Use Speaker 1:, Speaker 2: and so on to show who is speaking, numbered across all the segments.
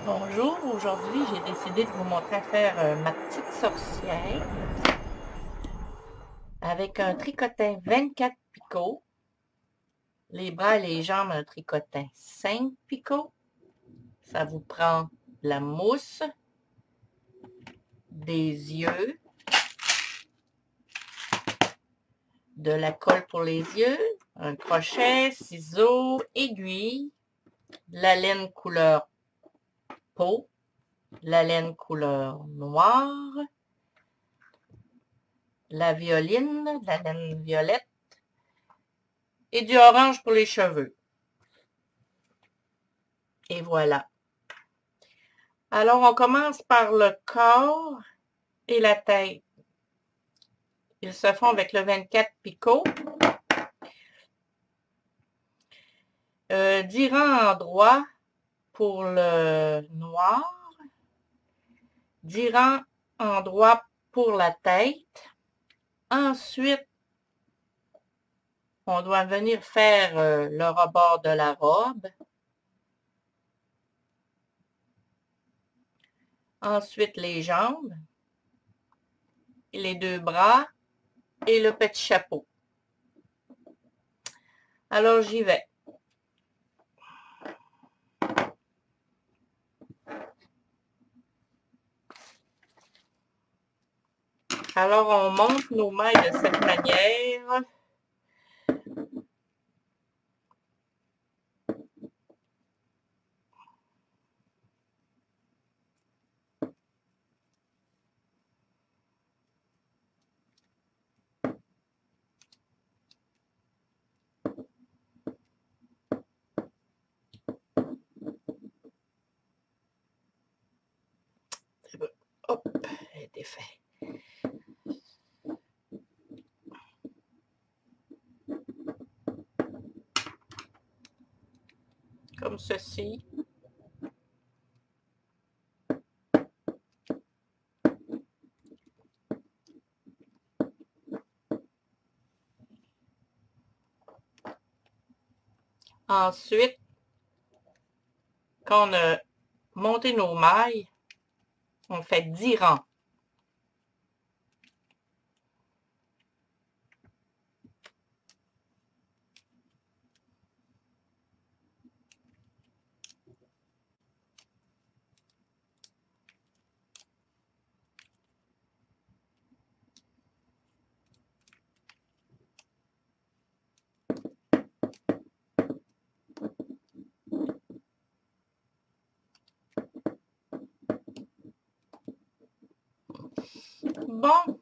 Speaker 1: Bonjour, aujourd'hui j'ai décidé de vous montrer à faire ma petite sorcière avec un tricotin 24 picots, les bras et les jambes un tricotin 5 picots. Ça vous prend de la mousse, des yeux, de la colle pour les yeux, un crochet, ciseaux, aiguille, de la laine couleur peau, de la laine couleur noire, la violine, de la laine violette et du orange pour les cheveux. Et voilà. Alors, on commence par le corps et la tête. Ils se font avec le 24 picots. 10 rangs endroits pour le noir. 10 rangs endroits pour la tête. Ensuite, on doit venir faire le rebord de la robe. Ensuite, les jambes, les deux bras et le petit chapeau. Alors, j'y vais. Alors, on monte nos mailles de cette manière. Hop, elle est défaite. Comme ceci. Ensuite, quand on a monté nos mailles, on fait 10 rangs. Bon,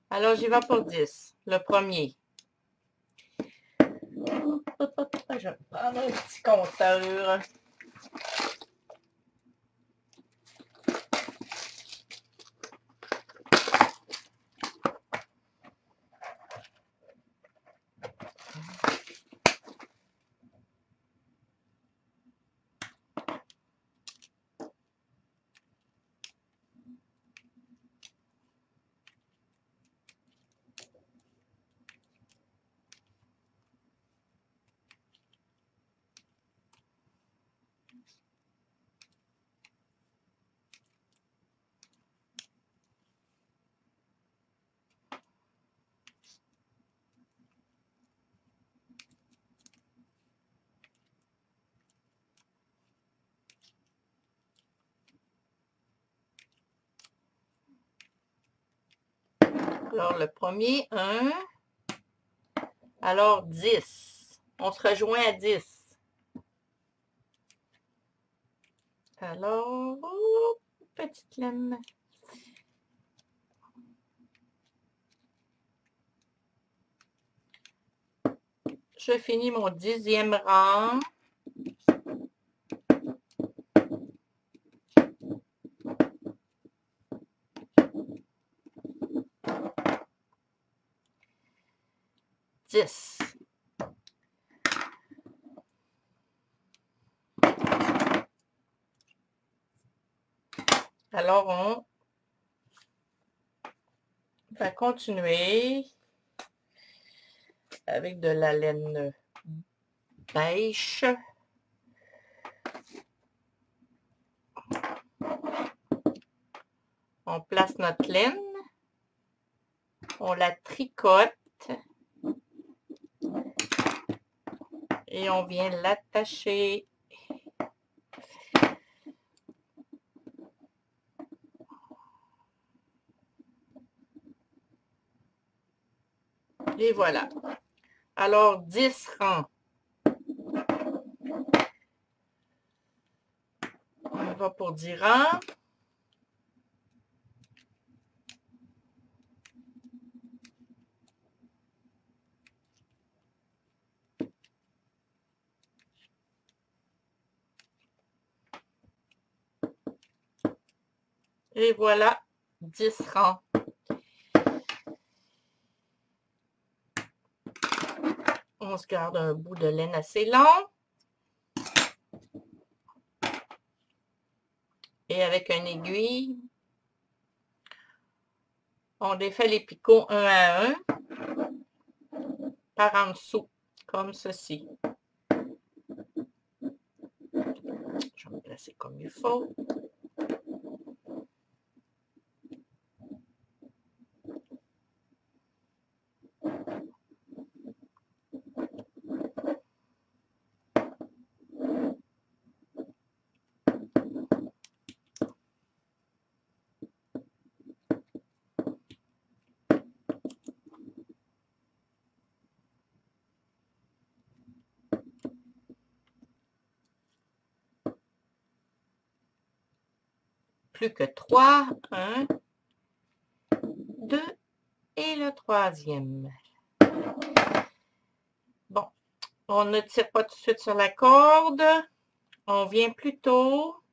Speaker 1: alors j'y vais pour 10. Le premier. Je vais prendre un petit compteur. Alors, le premier, 1. Alors, 10. On se rejoint à 10. Alors, oh, petite laine. Je finis mon 10e rang. Alors, on va continuer avec de la laine beige. On place notre laine. On la tricote. Et on vient l'attacher. Et voilà. Alors, 10 rangs. On va pour 10 rangs. Et voilà, 10 rangs. On se garde un bout de laine assez long. Et avec une aiguille, on défait les picots un à un par en dessous, comme ceci. Je vais me placer comme il faut. Plus que 3, 1, 2 et le troisième. Bon, on ne tire pas tout de suite sur la corde. On vient plutôt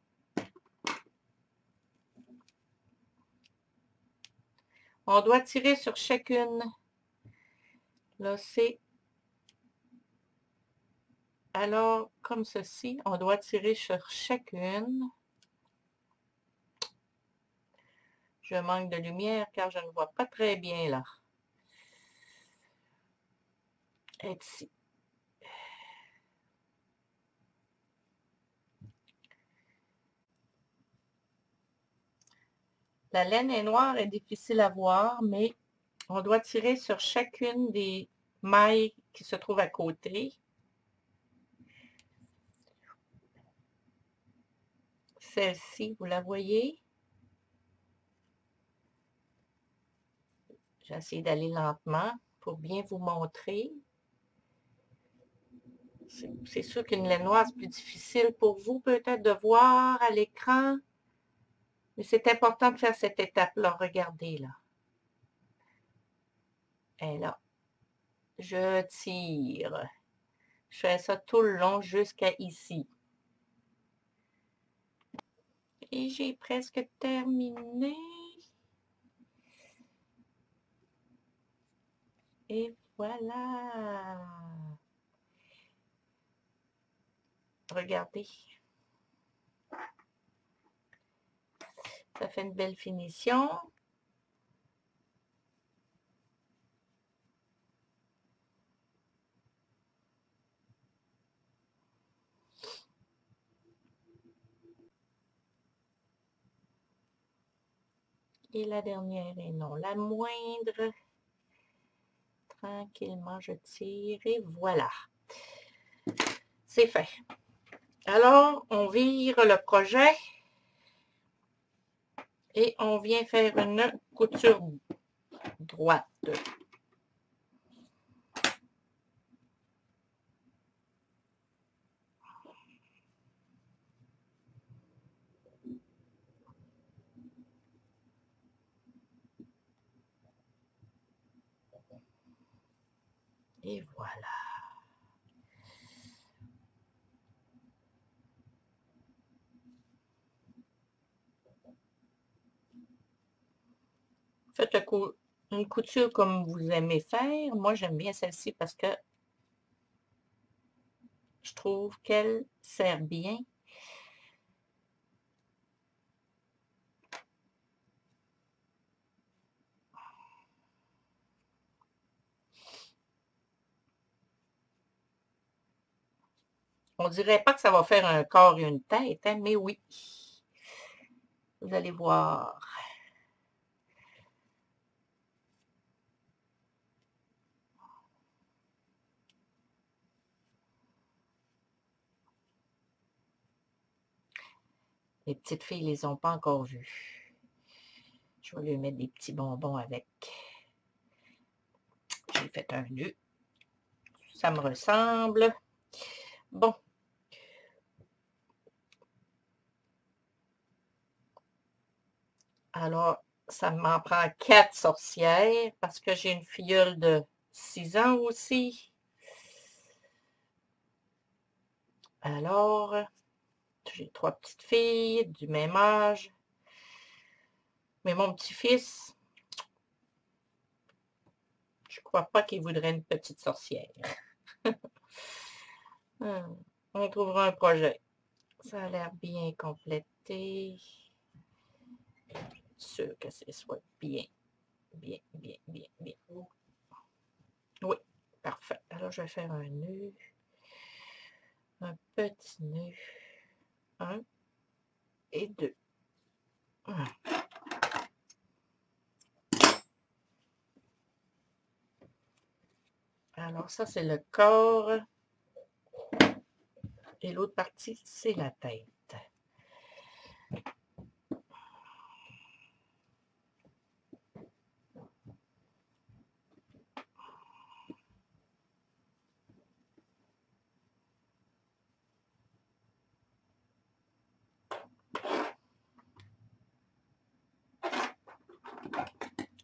Speaker 1: on doit tirer sur chacune. Là, c'est alors comme ceci. On doit tirer sur chacune. Je manque de lumière car je ne vois pas très bien là. Et ici. La laine est noire et difficile à voir, mais on doit tirer sur chacune des mailles qui se trouvent à côté. Celle-ci, vous la voyez? J'essaie d'aller lentement pour bien vous montrer. C'est sûr qu'une laine noire, c'est plus difficile pour vous peut-être de voir à l'écran. Mais c'est important de faire cette étape-là. Regardez là. Et là, je tire. Je fais ça tout le long jusqu'à ici. Et j'ai presque terminé. Et voilà. Regardez. Ça fait une belle finition. Et la dernière et non la moindre. Tranquillement, je tire et voilà. C'est fait. Alors, on vire le projet et on vient faire une couture droite. Et voilà. Faites une couture comme vous aimez faire. Moi, j'aime bien celle-ci parce que je trouve qu'elle sert bien. On dirait pas que ça va faire un corps et une tête, hein, mais oui. Vous allez voir. Les petites filles ne les ont pas encore vues. Je vais lui mettre des petits bonbons avec. J'ai fait un nœud. Ça me ressemble. Bon. Alors, ça m'en prend 4 sorcières parce que j'ai une filleule de 6 ans aussi. Alors, j'ai 3 petites filles du même âge. Mais mon petit-fils, je crois pas qu'il voudrait une petite sorcière. On trouvera un projet. Ça a l'air bien complété. Sûr que ce soit bien. Bien. Oui, parfait. Alors, je vais faire un nœud. Un petit nœud. 1 et 2. Alors, ça, c'est le corps. Et l'autre partie, c'est la tête.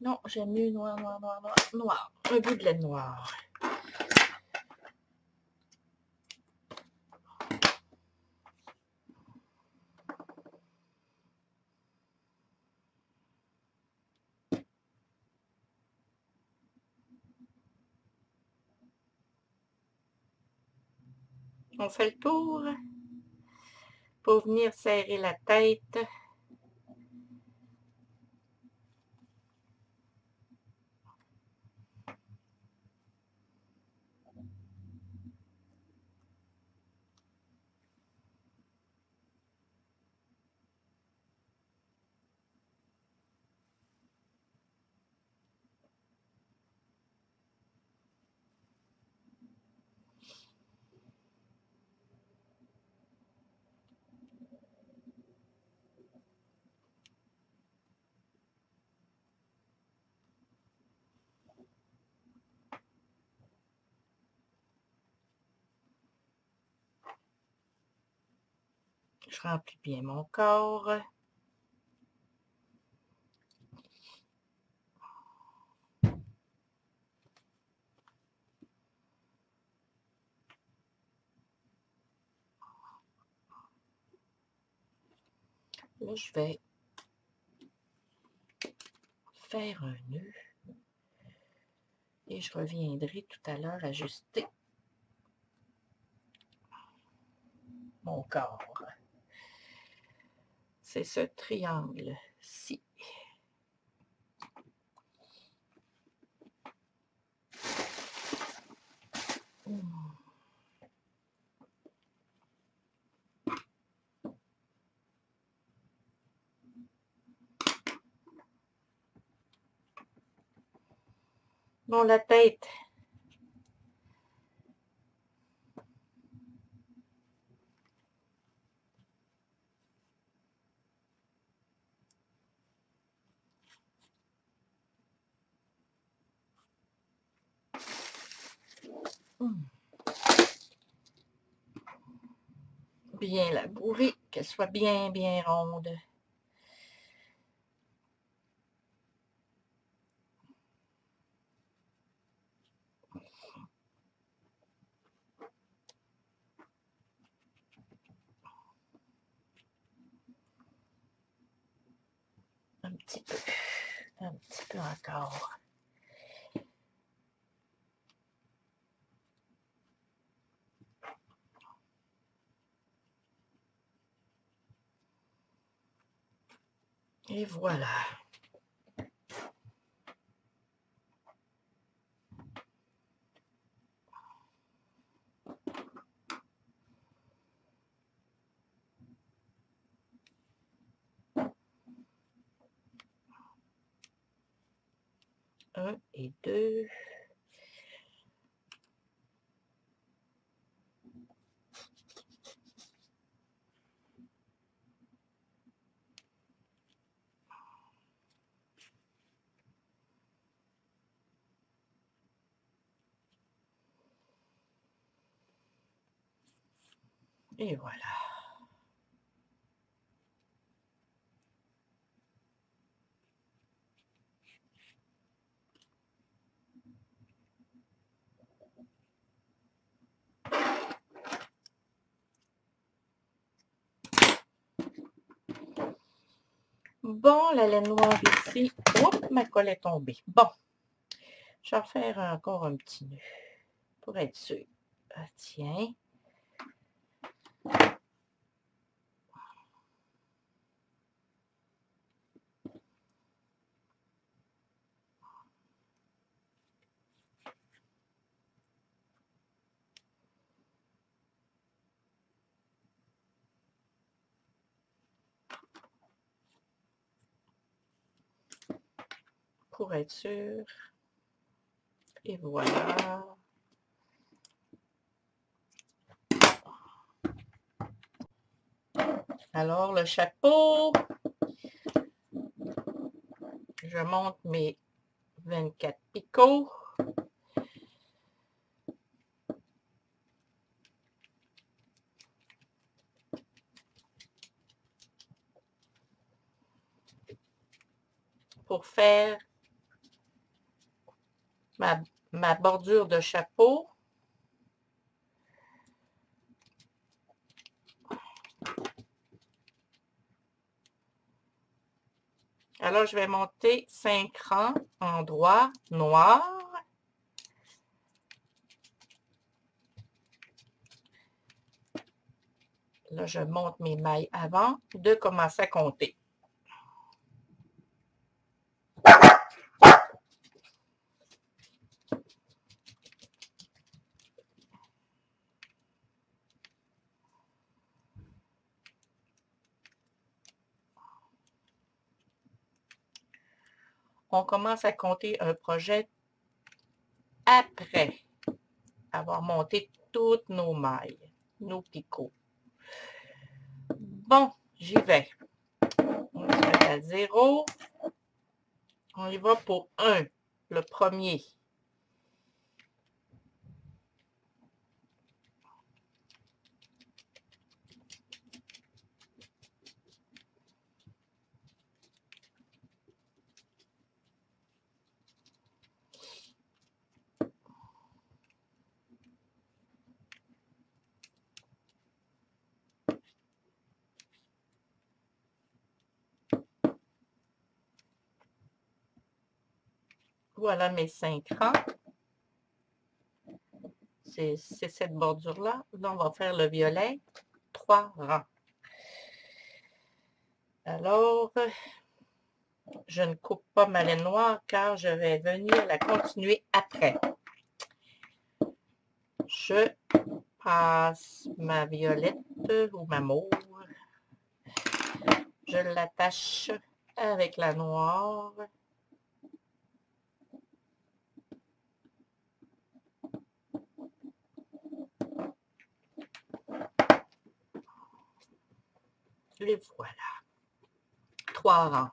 Speaker 1: Non, j'aime mieux noir. Un bout de laine noire. On fait le tour pour venir serrer la tête. Je remplis bien mon corps. Là, je vais faire un nœud. Et je reviendrai tout à l'heure ajuster mon corps. C'est ce triangle-ci. Bon, la tête. Bien la bourrer, qu'elle soit bien ronde. Un petit peu encore. Et voilà. Un et deux. Et voilà. Bon, la laine noire ici. Oups, ma colle est tombée. Bon, je vais refaire encore un petit nœud pour être sûr. Ah, tiens. Pour être sûr. Et voilà. Alors, le chapeau. Je monte mes 24 picots. Pour faire ma bordure de chapeau. Alors, je vais monter 5 rangs en droit noir. Là, je monte mes mailles avant de commencer à compter. On commence à compter un projet après avoir monté toutes nos mailles, nos picots. Bon, j'y vais. On se met à 0. On y va pour 1, le premier. Voilà mes 5 rangs. C'est cette bordure-là. Là, on va faire le violet. 3 rangs. Alors, je ne coupe pas ma laine noire car je vais venir la continuer après. Je passe ma violette ou ma mauve. Je l'attache avec la noire. Et voilà. 3 rangs.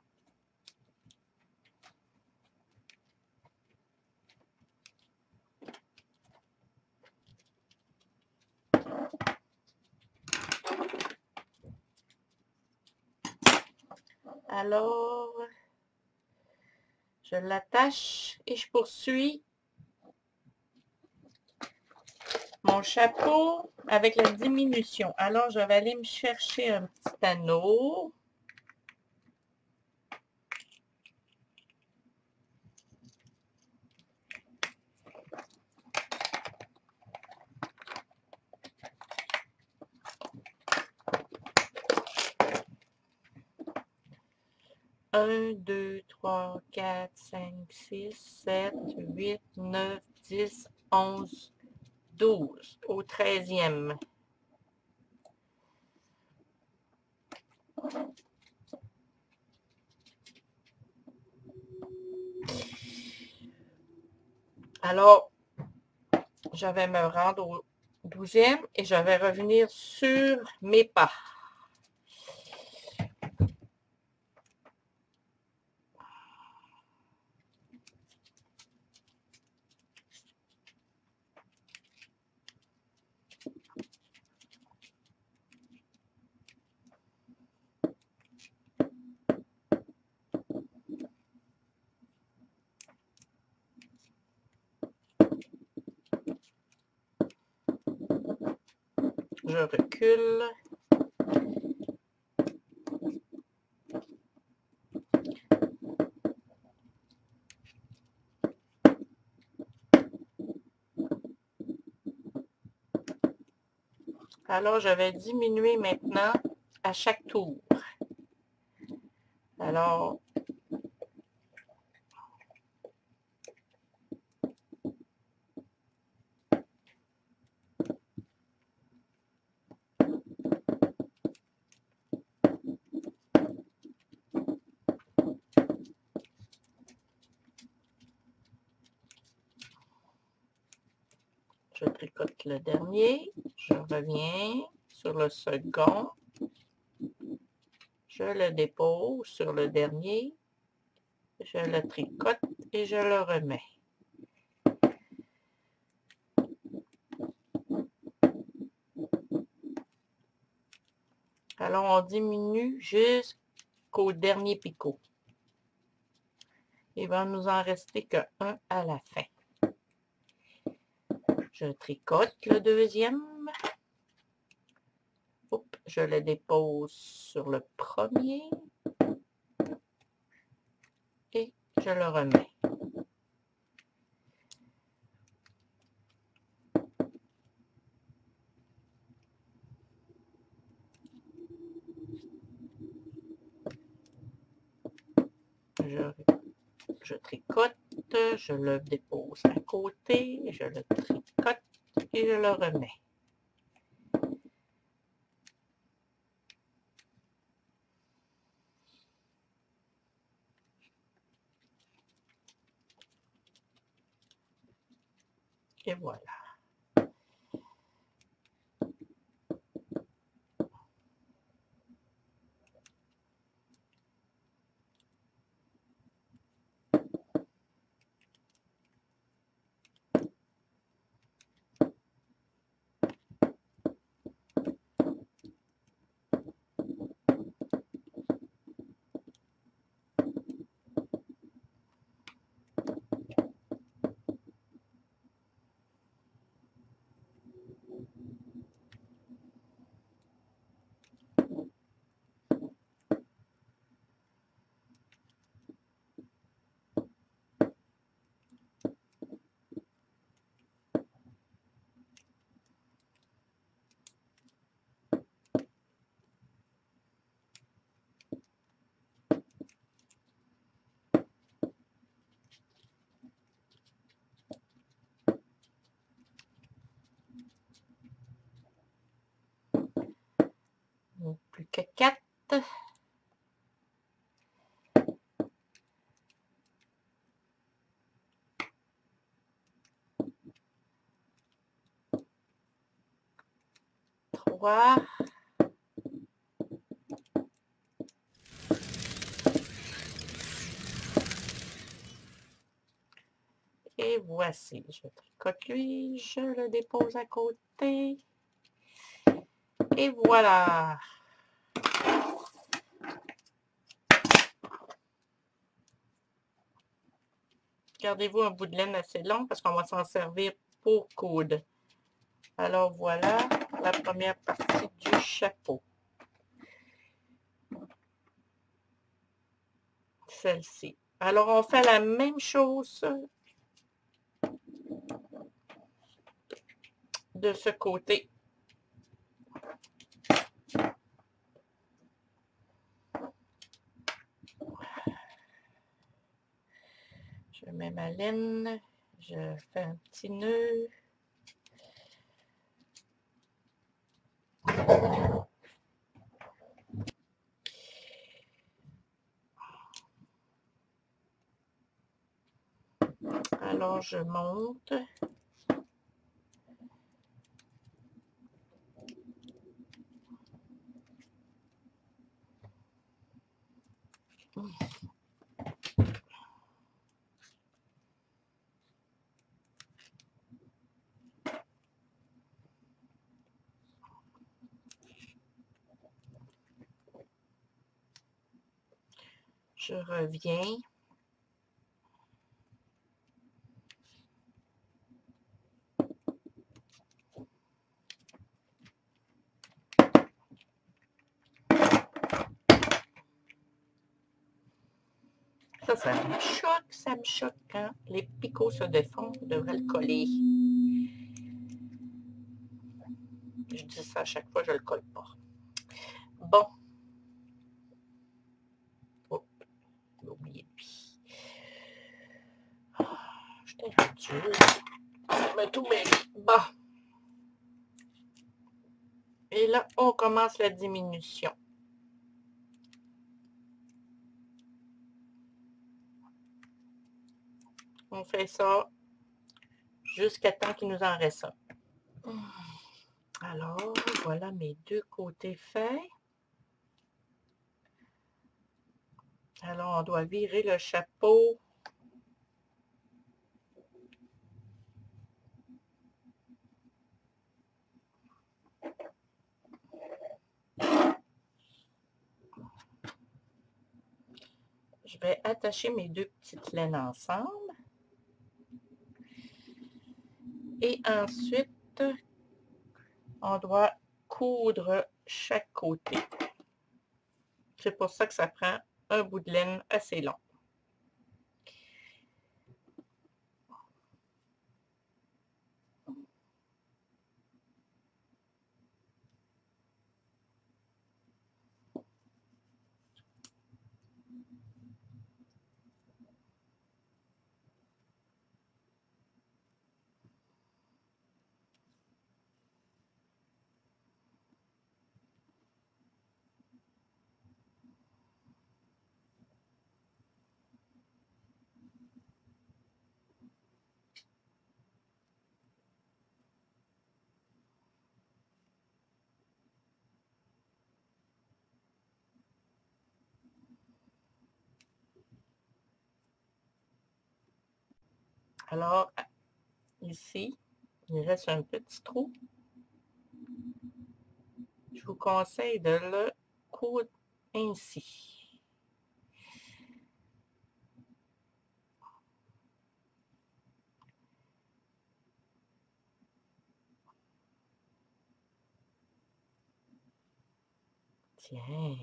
Speaker 1: Alors, je l'attache et je poursuis mon chapeau avec la diminution. Alors, je vais aller me chercher un petit anneau. Un, 2, 3, 4, 5, 6, 7, 8, 9, 10, 11, 12. Au 13e. Alors, je vais me rendre au 12e et je vais revenir sur mes pas. Je recule. Alors, je vais diminuer maintenant à chaque tour. Alors, je tricote le dernier, je reviens sur le second, je le dépose sur le dernier, je le tricote et je le remets. Alors, on diminue jusqu'au dernier picot. Il va nous en rester qu'un à la fin. Je tricote le deuxième. Oups, je le dépose sur le premier. Et je le remets. Je tricote, je le dépose à côté, je le tricote et je le remets. Et voilà. Plus que 4. Trois. Et voici, je tricote lui, je le dépose à côté. Et voilà. Gardez-vous un bout de laine assez long parce qu'on va s'en servir pour coudre. Alors voilà la première partie du chapeau. Celle-ci. Alors on fait la même chose de ce côté. Je mets ma laine, je fais un petit nœud. Alors je monte. Je reviens. Ça me choque quand les picots se défont. Je devrais le coller. Je dis ça à chaque fois, je le colle pas. Bon. Oh, j'ai oublié lui. Je t'ai rendu. Mais tout mêlé. Bon. Et là, on commence la diminution. On fait ça jusqu'à temps qu'il nous en reste un. Alors, voilà mes deux côtés faits. Alors, on doit virer le chapeau. Je vais attacher mes deux petites laines ensemble. Et ensuite, on doit coudre chaque côté. C'est pour ça que ça prend un bout de laine assez long. Alors, ici, il reste un petit trou. Je vous conseille de le coudre ainsi. Tiens,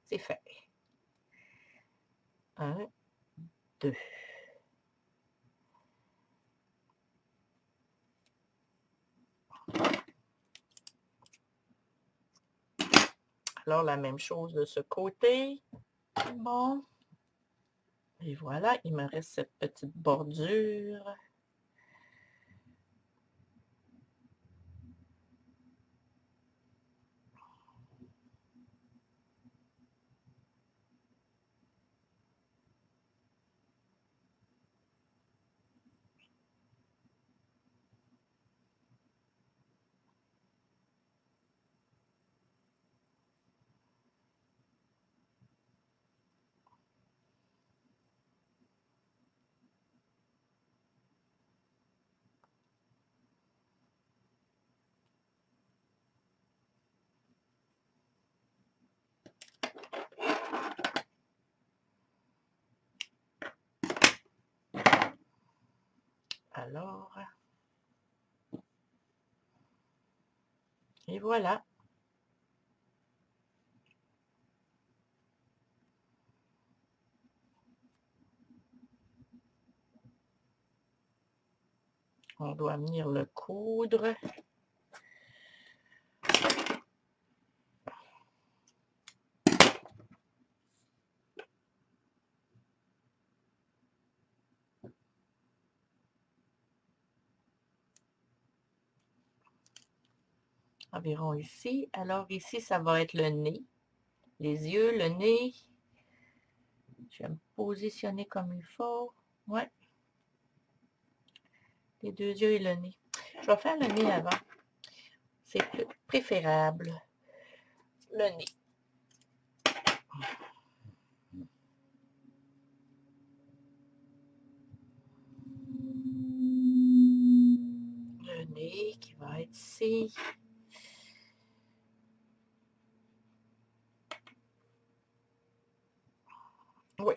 Speaker 1: c'est fait. 1, 2. Alors, la même chose de ce côté. Bon. Et voilà, il me reste cette petite bordure. Alors, et voilà. On doit venir le coudre. Environ ici. Alors ici, ça va être le nez. Les yeux, le nez. Je vais me positionner comme il faut. Ouais. Les deux yeux et le nez. Je vais faire le nez avant. C'est préférable. Le nez. Le nez qui va être ici. Oui.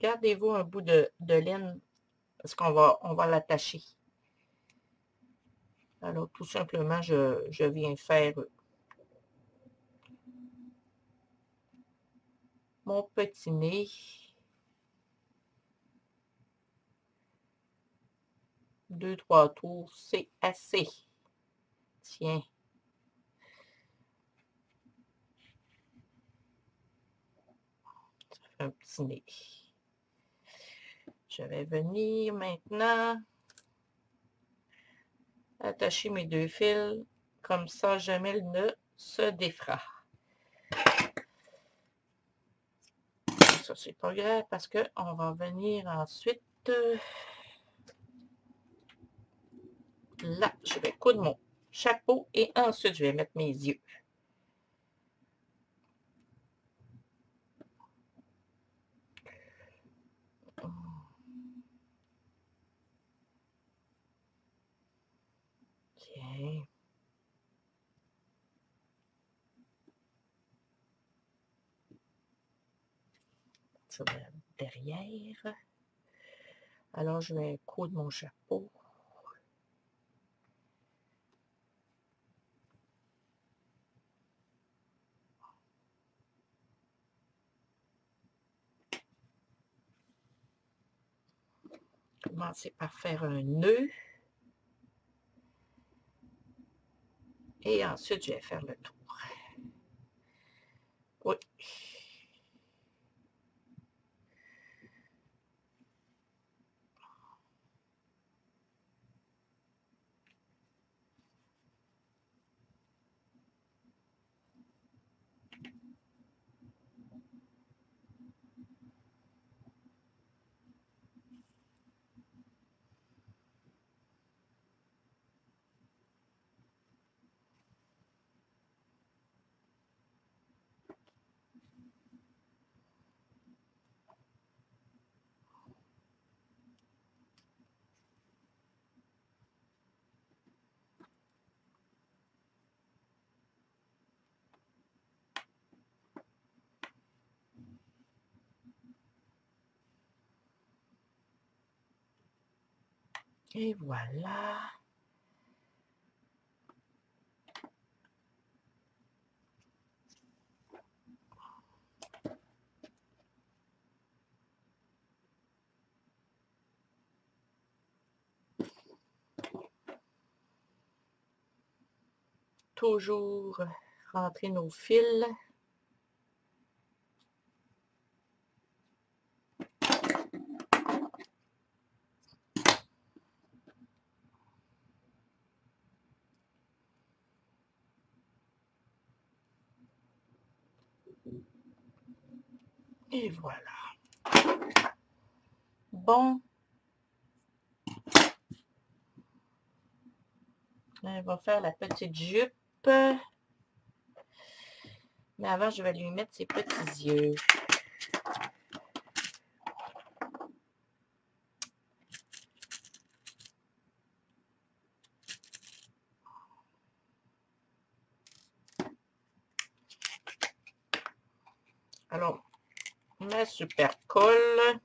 Speaker 1: Gardez-vous un bout de laine parce qu'on va l'attacher. Alors, tout simplement, je viens faire mon petit nez. Deux, trois tours, c'est assez. Tiens. Ça fait un petit nez. Je vais venir maintenant attacher mes deux fils. Comme ça, jamais il ne se défera. Ça, c'est pas grave parce qu'on va venir ensuite. Là, je vais coudre mon chapeau et ensuite, je vais mettre mes yeux. Tiens. Ça va derrière. Alors, je vais coudre mon chapeau. Commencer par faire un nœud. Et ensuite, je vais faire le tour. Oui. Et voilà. Toujours rentrer nos fils. Et voilà. Bon. On va faire la petite jupe. Mais avant, je vais lui mettre ses petits yeux. Alors, ma super colle.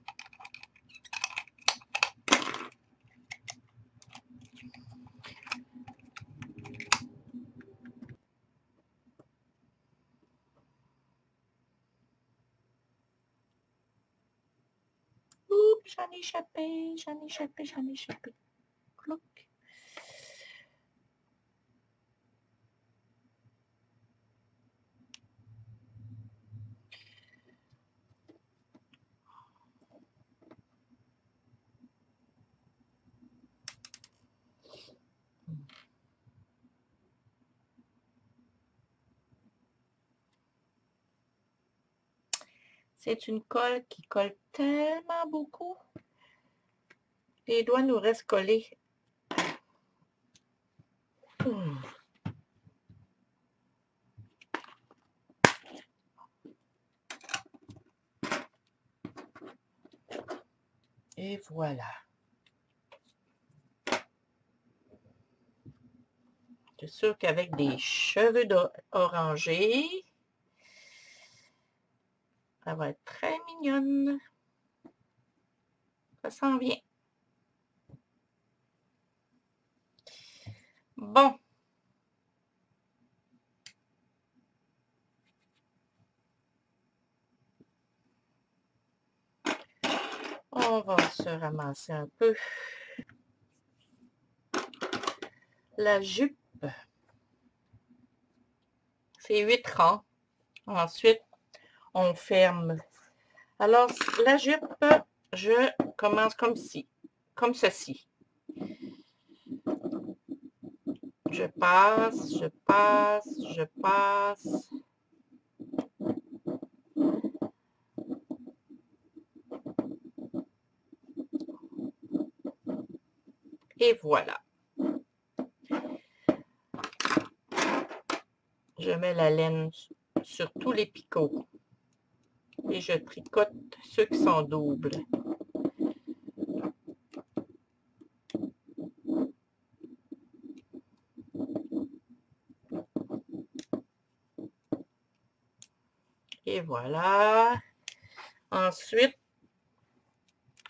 Speaker 1: Oups, j'en ai échappé, j'en ai échappé, j'en ai échappé. Clouc. C'est une colle qui colle tellement beaucoup. Les doigts nous restent collés. Et voilà. C'est sûr qu'avec des cheveux orangés, ça va être très mignonne. Ça s'en vient. Bon. On va se ramasser un peu. La jupe, c'est 8 rangs. Ensuite, on ferme. Alors, la jupe, je commence comme ceci. Je passe, je passe, je passe. Et voilà. Je mets la laine sur tous les picots. Et je tricote ceux qui sont doubles. Et voilà. Ensuite,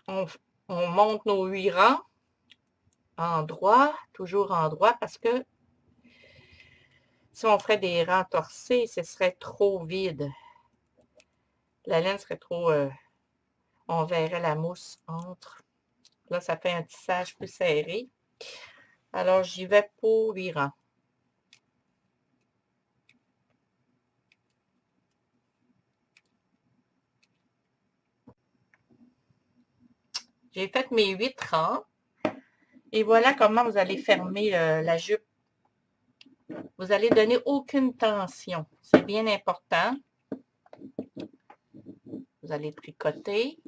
Speaker 1: on monte nos 8 rangs en droit, toujours en droit, parce que si on ferait des rangs torsés, ce serait trop vide. La laine serait trop... on verrait la mousse entre. Là, ça fait un tissage plus serré. Alors, j'y vais pour 8 rangs. J'ai fait mes 8 rangs. Et voilà comment vous allez fermer la jupe. Vous allez donner aucune tension. C'est bien important. Vous allez tricoter.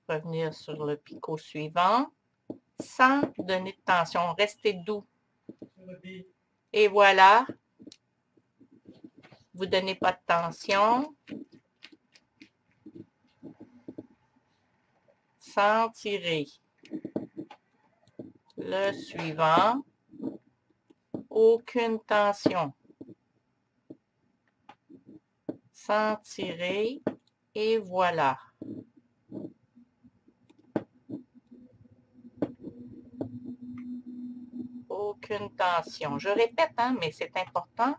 Speaker 1: Revenir sur le picot suivant. Sans donner de tension. Restez doux. Et voilà. Vous ne donnez pas de tension. Sans tirer. Le suivant. Aucune tension. Sans tirer. Et voilà. Aucune tension. Je répète, hein, mais c'est important.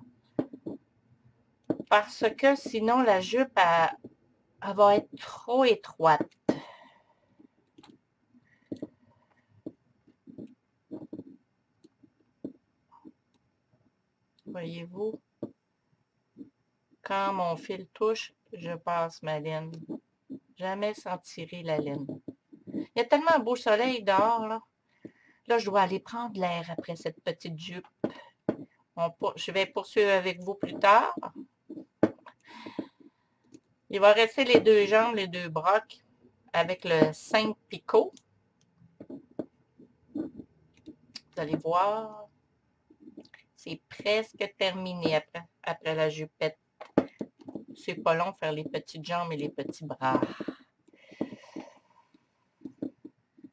Speaker 1: Parce que sinon, la jupe, elle va être trop étroite. Voyez-vous? Quand mon fil touche, je passe ma laine. Jamais sans tirer la laine. Il y a tellement un beau soleil dehors, là. Là, je dois aller prendre l'air après cette petite jupe. Je vais poursuivre avec vous plus tard. Il va rester les 2 jambes, les 2 brocs avec le 5 picots. Vous allez voir, c'est presque terminé après la jupette. C'est pas long de faire les petites jambes et les petits bras.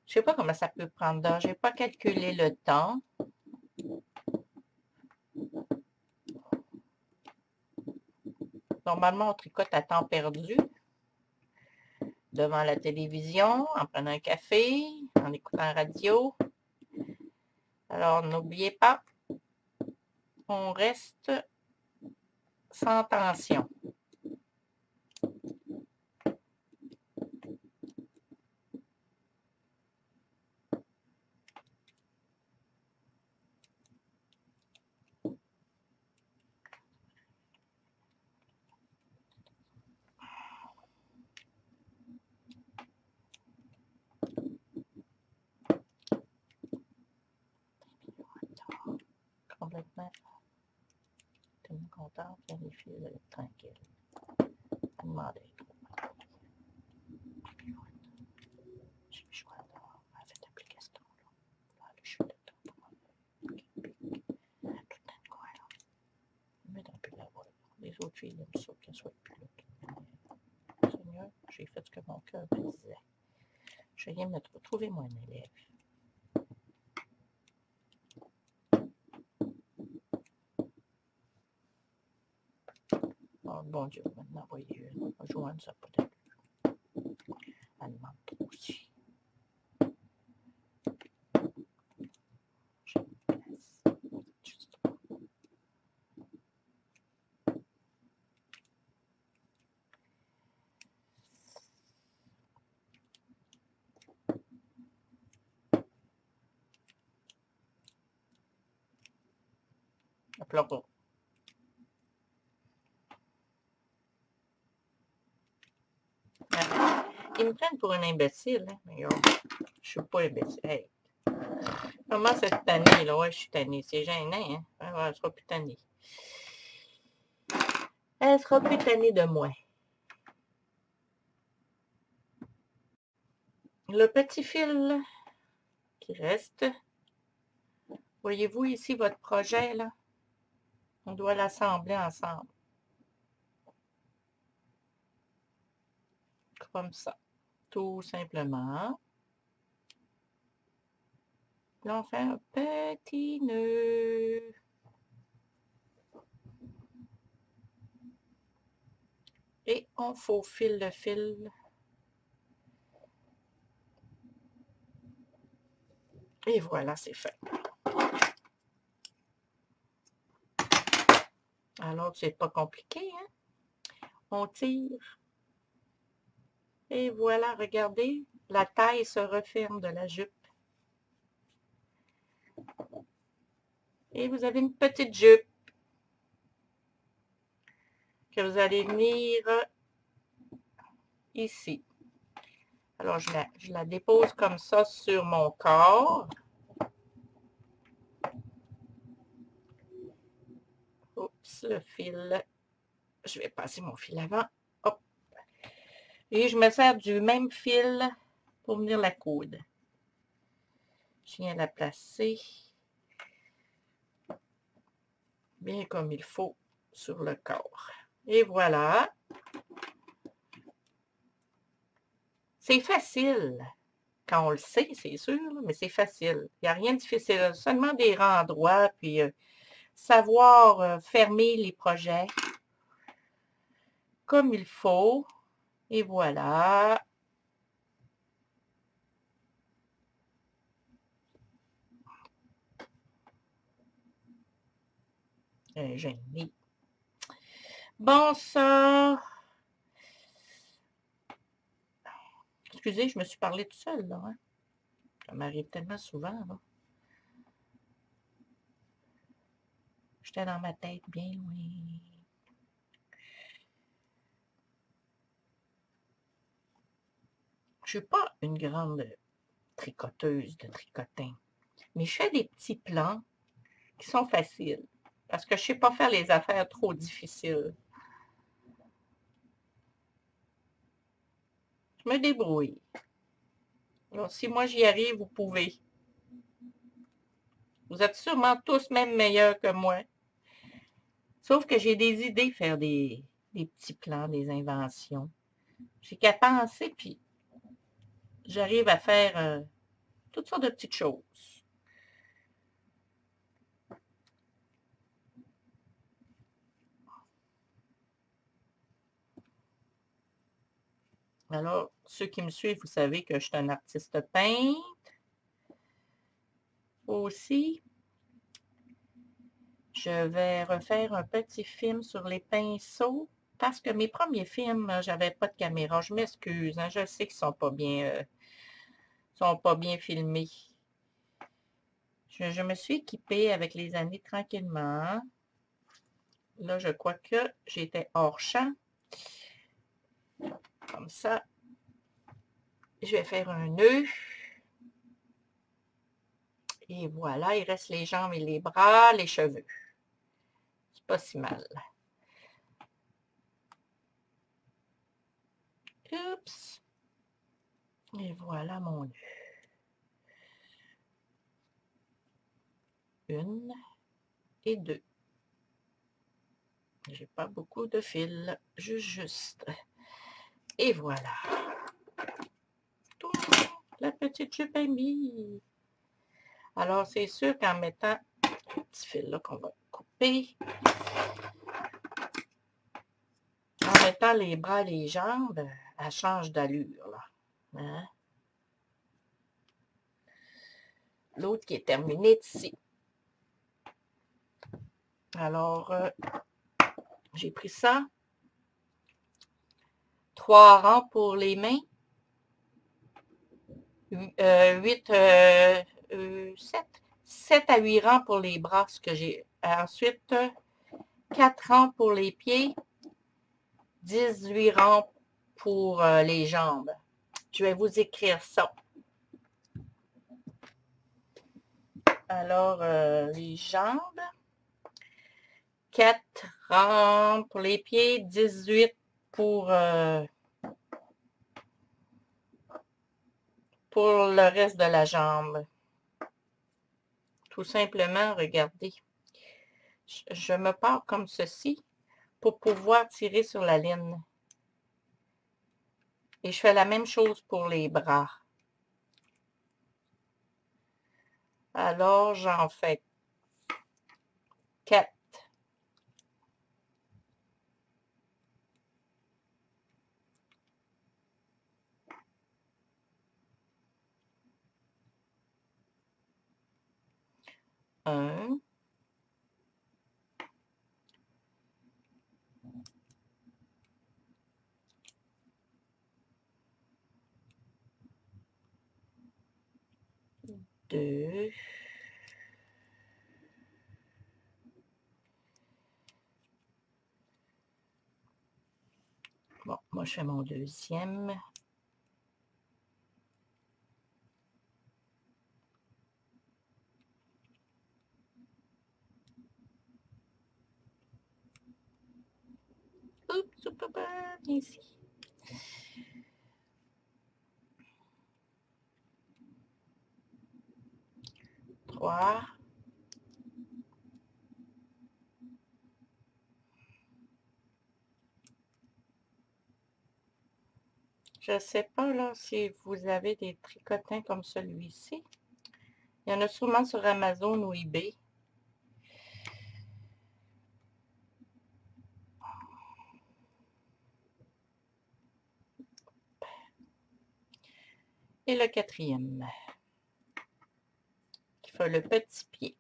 Speaker 1: Je sais pas comment ça peut prendre d'heure. Je n'ai pas calculé le temps. Normalement, on tricote à temps perdu. Devant la télévision, en prenant un café, en écoutant la radio. Alors, n'oubliez pas, on reste sans tension. Complètement. Tellement contente, planifiée, tranquille. À demander. J'ai le choix d'avoir fait l'application. Là, le choix de temps. Tout le coin, là. Mais dans plus là-bas. Les autres filles aiment ça qu'elles soient plus là. Seigneur, j'ai fait ce que mon cœur me disait. Je viens de me trouver moi un élève. Oh, bon Dieu, maintenant, voyez, Joanne, ça peut être. Elle demande trop aussi. à plat ras. Ils me prennent pour un imbécile, hein? Mais je suis pas imbécile. Hey. Comment cette tannée, là? Ouais, je suis tannée. C'est gênant, hein? Elle sera plus tannée. Elle sera plus tannée de moi. Le petit fil qui reste. Voyez-vous ici votre projet, là? On doit l'assembler ensemble. Comme ça. Tout simplement. Là, on fait un petit nœud. Et on faufile le fil. Et voilà, c'est fait. Alors, c'est pas compliqué, hein? On tire. Et voilà, regardez, la taille se referme de la jupe. Et vous avez une petite jupe que vous allez venir ici. Alors, je la dépose comme ça sur mon corps. Oups, le fil. Je vais passer mon fil avant. Hop. Et je me sers du même fil pour venir la coudre. Je viens la placer bien comme il faut sur le corps. Et voilà. C'est facile. Quand on le sait, c'est sûr, mais c'est facile. Il n'y a rien de difficile. Seulement des rendroits, puis savoir fermer les projets comme il faut. Et voilà. Génie. Bon, ça... Excusez, je me suis parlé tout seul, là. Hein? Ça m'arrive tellement souvent, là. J'étais dans ma tête bien loin. Je ne suis pas une grande tricoteuse de tricotin, mais je fais des petits plans qui sont faciles, parce que je ne sais pas faire les affaires trop difficiles. Je me débrouille. Alors, si moi j'y arrive, vous pouvez. Vous êtes sûrement tous même meilleurs que moi. Sauf que j'ai des idées, faire des petits plans, des inventions. J'ai qu'à penser, puis j'arrive à faire toutes sortes de petites choses. Alors, ceux qui me suivent, vous savez que je suis un artiste peintre. Aussi, je vais refaire un petit film sur les pinceaux parce que mes premiers films, j'avais pas de caméra. Je m'excuse, hein, je sais qu'ils sont pas bien filmés. Je me suis équipée avec les années tranquillement. Là, je crois que j'étais hors champ. Comme ça, je vais faire un nœud. Et voilà, il reste les jambes et les bras, les cheveux. C'est pas si mal. Oups. Et voilà mon nœud. Une et deux. J'ai pas beaucoup de fil, juste. Et voilà. Tout, la petite jupe est mise. Alors, c'est sûr qu'en mettant le petit fil là qu'on va couper, en mettant les bras et les jambes, elle change d'allure, là. Hein? L'autre qui est terminé ici. Alors, j'ai pris ça. 3 rangs pour les mains. 7 à 8 rangs pour les bras, ce que j'ai Ensuite, 4 rangs pour les pieds, 18 rangs pour les jambes. Je vais vous écrire ça. Alors, les jambes, 4 rangs pour les pieds, 18 pour le reste de la jambe. Tout simplement, regardez. Je me pars comme ceci pour pouvoir tirer sur la ligne. Et je fais la même chose pour les bras. Alors, j'en fais 4. Un. Deux. Bon, moi je fais mon deuxième. Oups, ici. 3. Je ne sais pas là si vous avez des tricotins comme celui-ci. Il y en a sûrement sur Amazon ou eBay. Et le quatrième, qui fait le petit pied.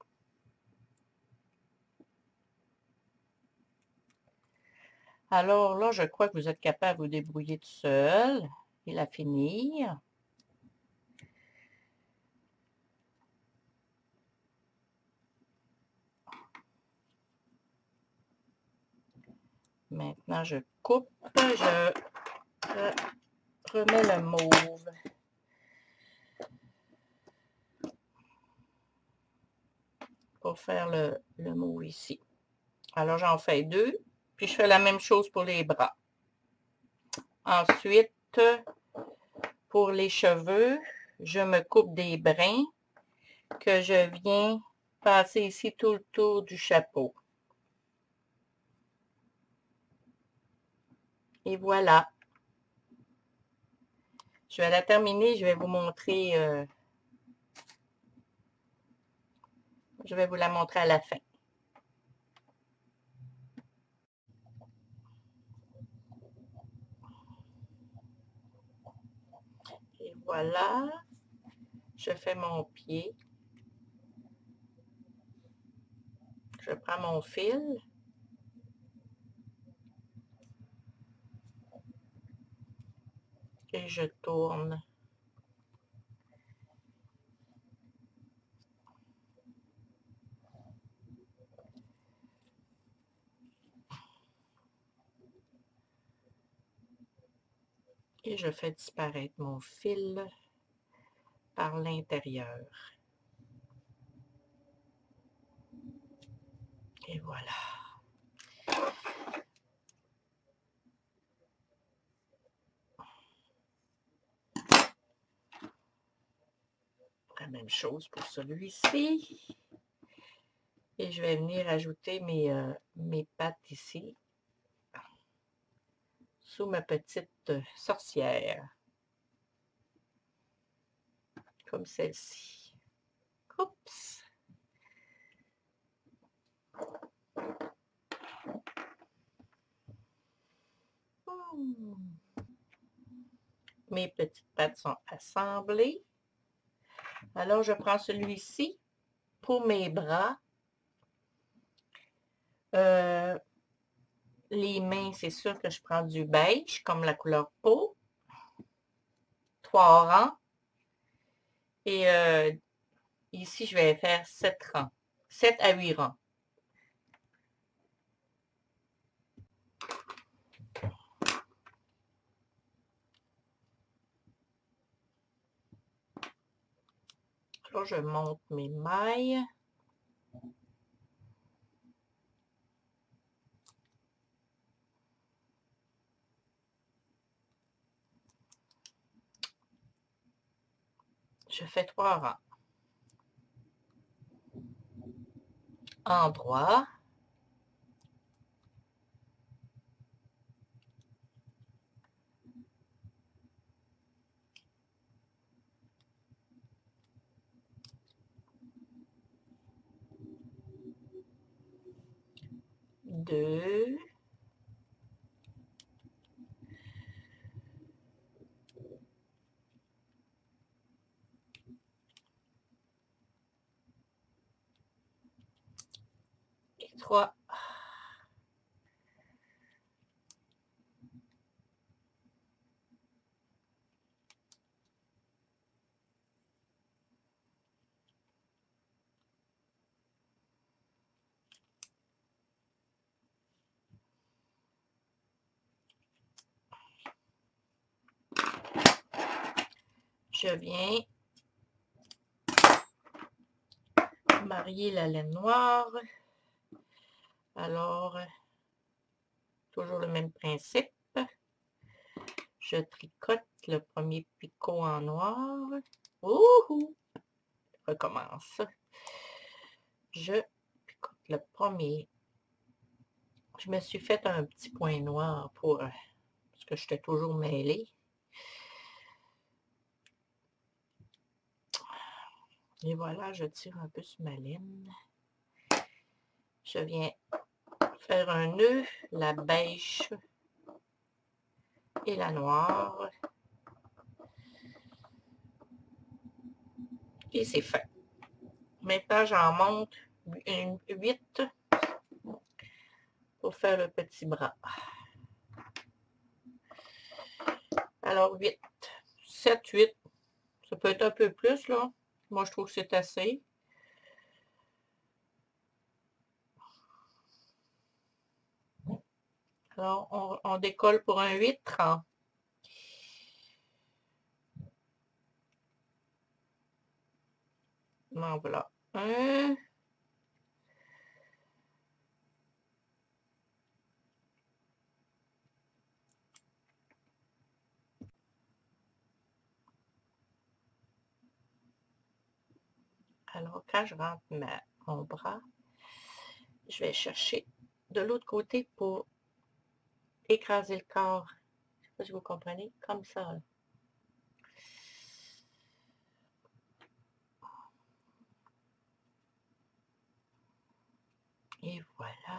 Speaker 1: Alors là, je crois que vous êtes capable de vous débrouiller tout seul et la finir. Maintenant, je coupe, je remets le mauve. Pour faire le mauve ici. Alors, j'en fais 2. Puis, je fais la même chose pour les bras. Ensuite, pour les cheveux, je me coupe des brins que je viens passer ici tout le tour du chapeau. Et voilà. Je vais la terminer. Je vais vous montrer. Je vais vous la montrer à la fin. Et voilà. Je fais mon pied. Je prends mon fil. Et je tourne. Et je fais disparaître mon fil par l'intérieur. Et voilà. La même chose pour celui-ci. Et je vais venir ajouter mes pattes ici. Sous ma petite sorcière. Comme celle-ci. Oups! Mes petites pattes sont assemblées. Alors, je prends celui-ci pour mes bras. Les mains, c'est sûr que je prends du beige, comme la couleur peau. 3 rangs. Et ici, je vais faire 7 rangs. 7 à 8 rangs. Là, je monte mes mailles. Je fais 3 rangs. Endroit. Deux. Et 3. Je viens marier la laine noire. Alors, toujours le même principe. Je tricote le premier picot en noir. Ouhou! Je recommence. Je picote le premier. Je me suis fait un petit point noir parce que j'étais toujours mêlée. Et voilà, je tire un peu sur ma laine. Je viens faire un nœud, la beige et la noire. Et c'est fait. Maintenant, j'en monte 8 pour faire le petit bras. Alors, 8, 7, 8. Ça peut être un peu plus, là. Moi, je trouve que c'est assez. Alors, on décolle pour un 8, 30. Non, voilà. Un. Alors, quand je rentre mon bras, je vais chercher de l'autre côté pour écraser le corps. Je ne sais pas si vous comprenez, comme ça. Là. Et voilà.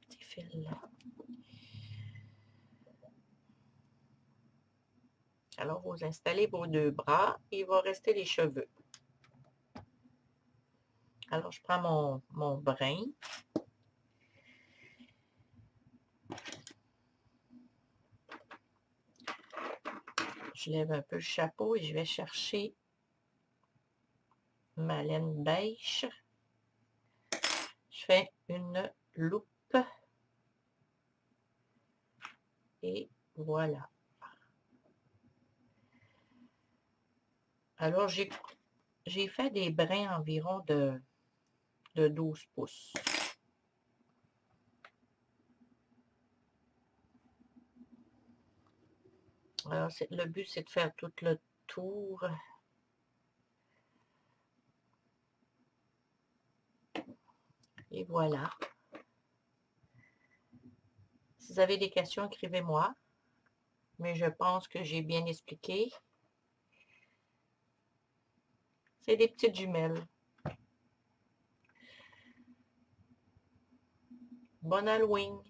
Speaker 1: Petit fil là. Alors, vous installez vos 2 bras et il va rester les cheveux. Alors, je prends mon brin. Je lève un peu le chapeau et je vais chercher ma laine beige. Je fais une loupe. Et voilà. Alors, j'ai fait des brins environ de 12 pouces. Alors, le but, c'est de faire tout le tour. Et voilà. Si vous avez des questions, écrivez-moi. Mais je pense que j'ai bien expliqué. C'est des petites jumelles. Bon Halloween!